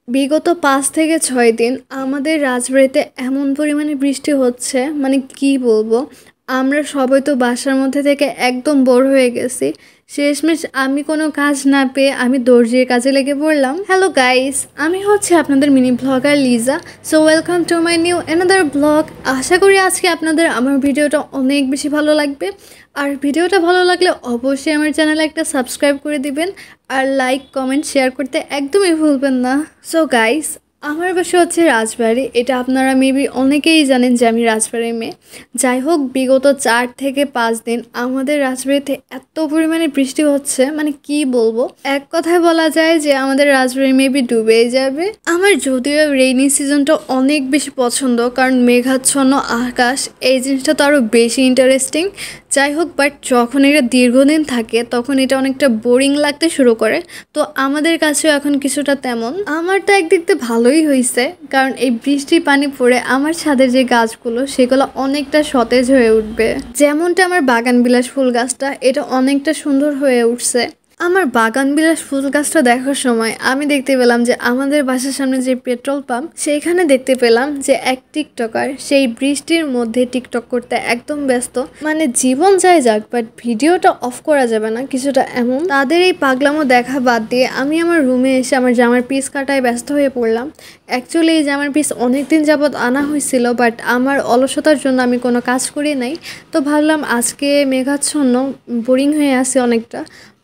বিগত ৫ থেকে ৬ দিন আমাদের রাজবাড়িতে এমন পরিমাণে বৃষ্টি হচ্ছে, মানে কি বলবো। আমরা সবাই তো বাসার মধ্যে থেকে একদম বোর হয়ে গেছি। শেষমেশ আমি কোনো কাজ না পেয়ে আমি দর্জির কাজে লেগে পড়লাম। হ্যালো গাইস, আমি হচ্ছে আপনাদের mini blogger Liza. So welcome to my new another blog. আশা করি আজকে আপনাদের আমার ভিডিওটা অনেক বেশি ভালো লাগবে। আর ভিডিওটা ভালো লাগলে অবশ্যই আমার চ্যানেলে একটা সাবস্ক্রাইব করে দিবেন। আর লাইক কমেন্ট শেয়ার করতে একদমই ভুলবেন না। সো গাইস, আমার বাসা হচ্ছে রাজবাড়ি। এটা আপনারা মেবি অনেকেই জানেন যে আমি রাজবাড়ির মেয়ে। যাই হোক, বিগত ৪ থেকে ৫ দিন আমাদের রাজবাড়িতে এত পরিমাণে বৃষ্টি হচ্ছে, মানে কি বলবো। এক কথায় বলা যায় যে আমাদের রাজবাড়ি মেবি ডুবেই যাবে। আমার যদিও রেইনি সিজনটা অনেক বেশি পছন্দ, কারণ মেঘাচ্ছন্ন আকাশ এই জিনিসটা তো আরও বেশি ইন্টারেস্টিং। যাই হোক, বাট যখন এটা দীর্ঘদিন থাকে তখন এটা অনেকটা বোরিং লাগতে শুরু করে। তো আমাদের কাছেও এখন কিছুটা তেমন। আমার তো একদিক দিয়ে ভালোই হয়েছে, কারণ এই বৃষ্টির পানি পড়ে আমার ছাদের যে গাছগুলো সেগুলো অনেকটা সতেজ হয়ে উঠবে। যেমনটা আমার বাগান বিলাস ফুল গাছটা, এটা অনেকটা সুন্দর হয়ে উঠছে। আমার বাগান বিলাস ফুল গাছটা দেখার সময় আমি দেখতে পেলাম যে আমাদের বাসার সামনে যে পেট্রোল পাম্প, সেইখানে দেখতে পেলাম যে এক টিকটকার সেই বৃষ্টির মধ্যে টিকটক করতে একদম ব্যস্ত। মানে জীবন যায় যাক, বাট ভিডিওটা অফ করা যাবে না, কিছুটা এমন। তাদের এই পাগলামো দেখা বাদ দিয়ে আমি আমার রুমে এসে আমার জামার পিস কাটায় ব্যস্ত হয়ে পড়লাম। অ্যাকচুয়ালি এই জামার পিস অনেকদিন যাবৎ আনা হয়েছিল, বাট আমার অলসতার জন্য আমি কোনো কাজ করি নাই। তো ভাবলাম আজকে মেঘাচ্ছন্ন, বোরিং হয়ে আছে অনেকটা,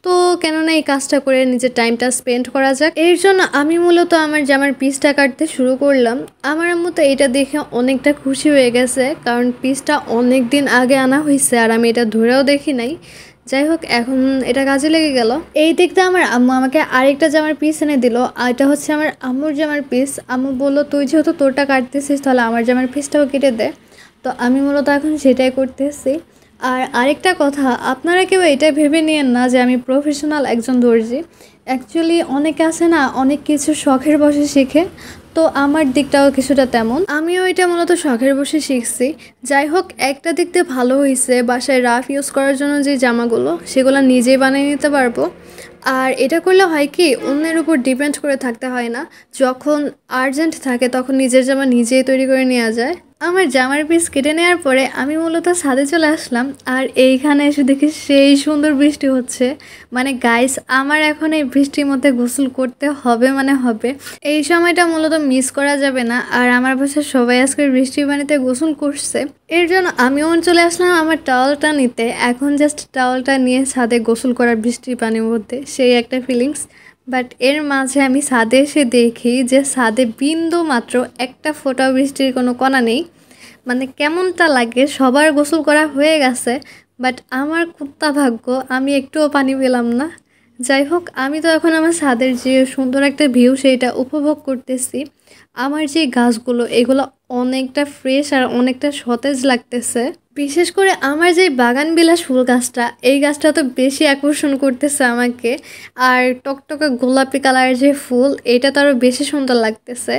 তো কেননা এই কাজটা করে নিজের টাইমটা স্পেন্ড করা যাক। এর জন্য আমি মূলত আমার জামার পিসটা কাটতে শুরু করলাম। আমার আম্মু তো এটা দেখে অনেকটা খুশি হয়ে গেছে, কারণ পিসটা অনেক দিন আগে আনা হয়েছে আর আমি এটা ধরেও দেখি নাই। যাই হোক, এখন এটা কাজে লেগে গেল। এই দিকটা আমার আম্মু আমাকে আরেকটা জামার পিস এনে দিল, আর এটা হচ্ছে আমার আম্মুর জামার পিস। আম্মু বললো, তুই যেহেতু তোরটা কাটতেছিস তাহলে আমার জামার পিসটাও কেটে দে। তো আমি মূলত এখন সেটাই করতেছি। আর আরেকটা কথা, আপনারা কেউ এটা ভেবে নিয়েন না যে আমি প্রফেশনাল একজন দর্জি। অ্যাকচুয়ালি অনেকে আছে না, অনেক কিছু শখের বসে শিখে। তো আমার দিকটাও কিছুটা তেমন, আমিও এটা মূলত শখের বসে শিখছি। যাই হোক, একটা দিক দিয়ে ভালো হয়েছে, বাসায় রাফ ইউজ করার জন্য যে জামাগুলো সেগুলো নিজেই বানিয়ে নিতে পারবো। আর এটা করলে হয় কি, অন্যের উপর ডিপেন্ড করে থাকতে হয় না। যখন আর্জেন্ট থাকে তখন নিজের জামা নিজেই তৈরি করে নেওয়া যায়। আমার জামার পিস কেটে নেওয়ার পরে আমি মূলত ছাদে চলে আসলাম, আর এইখানে এসে দেখি সেই সুন্দর বৃষ্টি হচ্ছে। মানে গাইস, আমার এখন এই বৃষ্টির মধ্যে গোসল করতে হবে, মানে হবে। এই সময়টা মূলত মিস করা যাবে না। আর আমার বাসায় সবাই আজকে বৃষ্টির পানিতে গোসল করছে, এর জন্য আমিও চলে আসলাম আমার টাওয়ালটা নিতে। এখন জাস্ট টাওয়ালটা নিয়ে ছাদে গোসল করার বৃষ্টির পানির মধ্যে সেই একটা ফিলিংস। বাট এর মাঝে আমি ছাদে এসে দেখি যে ছাদে বিন্দু মাত্র একটা ফোঁটা বৃষ্টির কোনো কণা নেই। মানে কেমনটা লাগে, সবার গোসল করা হয়ে গেছে, বাট আমার কুত্তা ভাগ্য আমি একটুও পানি পেলাম না। যাই হোক, আমি তো এখন আমার ছাদের যে সুন্দর একটা ভিউ সেইটা উপভোগ করতেছি। আমার যে গাছগুলো এগুলো অনেকটা ফ্রেশ আর অনেকটা সতেজ লাগতেছে। বিশেষ করে আমার যে বাগান বিলাস ফুল গাছটা, এই গাছটা তো বেশি আকর্ষণ করতেছে আমাকে। আর টকটকে গোলাপি কালারের যে ফুল, এটা তো আরও বেশি সুন্দর লাগতেছে।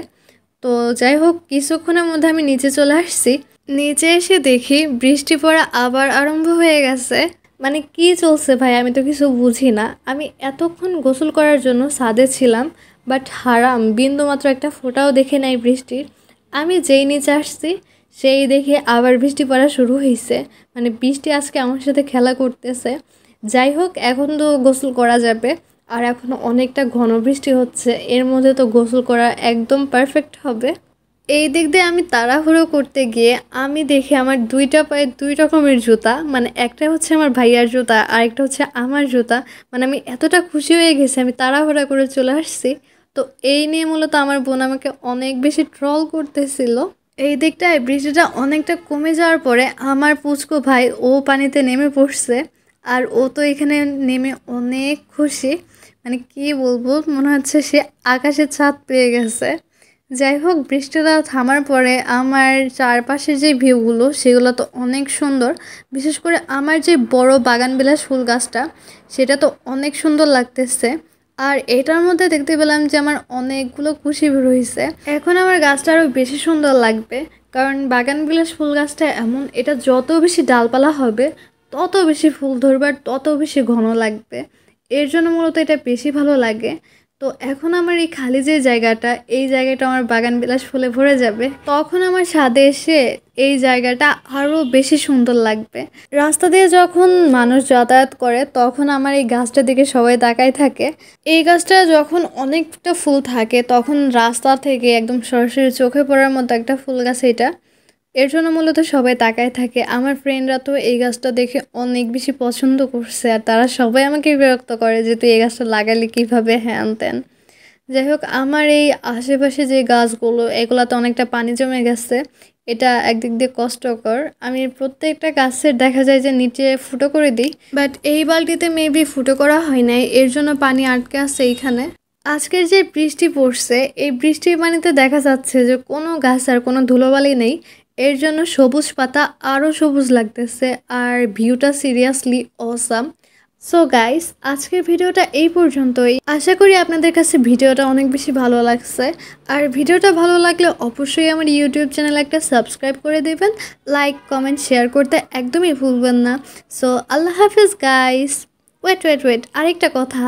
তো যাই হোক, কিছুক্ষণের মধ্যে আমি নিচে চলে আসছি। নিচে এসে দেখি বৃষ্টি পড়া আবার আরম্ভ হয়ে গেছে। মানে কি চলছে ভাই, আমি তো কিছু বুঝি না। আমি এতক্ষণ গোসল করার জন্য ছাদে ছিলাম, বাট হারাম, বিন্দুমাত্র একটা ফোঁটাও দেখে নাই বৃষ্টির। আমি যেই নিচে আসছি সেই দেখে আবার বৃষ্টি পড়া শুরু হয়েছে। মানে বৃষ্টি আজকে আমার সাথে খেলা করতেছে। যাই হোক, এখন তো গোসল করা যাবে। আর এখন অনেকটা ঘন বৃষ্টি হচ্ছে, এর মধ্যে তো গোসল করা একদম পারফেক্ট হবে। এই দিক দিয়ে আমি তাড়াহুড়ো করতে গিয়ে আমি দেখি আমার দুইটা পায়ে দুই রকমের জুতা। মানে একটা হচ্ছে আমার ভাইয়ার জুতা, আরেকটা হচ্ছে আমার জুতা। মানে আমি এতটা খুশি হয়ে গেছি, আমি তাড়াহুড়া করে চলে আসছি। তো এই নিয়ে মূলত আমার বোন আমাকে অনেক বেশি ট্রল করতেছিল। এই দিকটায় বৃষ্টিটা অনেকটা কমে যাওয়ার পরে আমার পুচকু ভাই ও পানিতে নেমে পড়ছে। আর ও তো এখানে নেমে অনেক খুশি, মানে কি বলবো, মনে হচ্ছে সে আকাশের ছাদ পেয়ে গেছে। যাই হোক, বৃষ্টিটা থামার পরে আমার চারপাশের যে ভিউগুলো সেগুলো তো অনেক সুন্দর। বিশেষ করে আমার যে বড় বাগানবিলাস ফুল গাছটা, সেটা তো অনেক সুন্দর লাগতেছে। আর এটার মধ্যে দেখতে পেলাম যে আমার অনেকগুলো কুশি বের হয়েছে। এখন আমার গাছটা আরও বেশি সুন্দর লাগবে, কারণ বাগানবিলাস ফুল গাছটা এমন, এটা যত বেশি ডালপালা হবে তত বেশি ফুল ধরবে আর তত বেশি ঘন লাগবে। এর জন্য মূলত এটা বেশি ভালো লাগে। তো এখন আমার এই খালি যে জায়গাটা, এই জায়গাটা আমার বাগান বিলাস ফুলে ভরে যাবে। তখন আমার ছাদে এসে এই জায়গাটা আরও বেশি সুন্দর লাগবে। রাস্তা দিয়ে যখন মানুষ যাতায়াত করে তখন আমার এই গাছটার দিকে সবাই তাকায় থাকে। এই গাছটা যখন অনেকটা ফুল থাকে তখন রাস্তা থেকে একদম সরাসরি চোখে পড়ার মতো একটা ফুল গাছ এটা। এর জন্য মূলত সবাই তাকায় থাকে। আমার ফ্রেন্ডরা তো এই গাছটা দেখে অনেক বেশি পছন্দ করছে, আর তারা সবাই আমাকে বিরক্ত করে যে তুই এই গাছটা লাগালি কীভাবে, হ্যান ত্যান। যাই হোক, আমার এই আশেপাশে যে গাছগুলো এগুলাতে অনেকটা পানি জমে গেছে, এটা একদিক দিয়ে কষ্টকর। আমি প্রত্যেকটা গাছের দেখা যায় যে নিচে ফুটো করে দিই, বাট এই বালতিতে মেবি ফুটো করা হয় নাই, এর জন্য পানি আটকে আছে এইখানে। আজকের যে বৃষ্টি পড়ছে, এই বৃষ্টির পানিতে দেখা যাচ্ছে যে কোনো গাছ আর কোনো ধুলোবালি নেই, এর জন্য সবুজ পাতা আরও সবুজ লাগতেছে, আর ভিউটা সিরিয়াসলি অসাম। সো গাইস, আজকের ভিডিওটা এই পর্যন্তই। আশা করি আপনাদের কাছে ভিডিওটা অনেক বেশি ভালো লাগছে। আর ভিডিওটা ভালো লাগলে অবশ্যই আমার ইউটিউব চ্যানেল একটা সাবস্ক্রাইব করে দেবেন, লাইক কমেন্ট শেয়ার করতে একদমই ভুলবেন না। সো আল্লাহ হাফিজ গাইস। ওয়েট, আরেকটা কথা,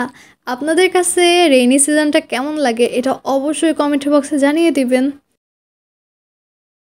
আপনাদের কাছে রেইনি সিজনটা কেমন লাগে এটা অবশ্যই কমেন্ট বক্সে জানিয়ে দিবেন।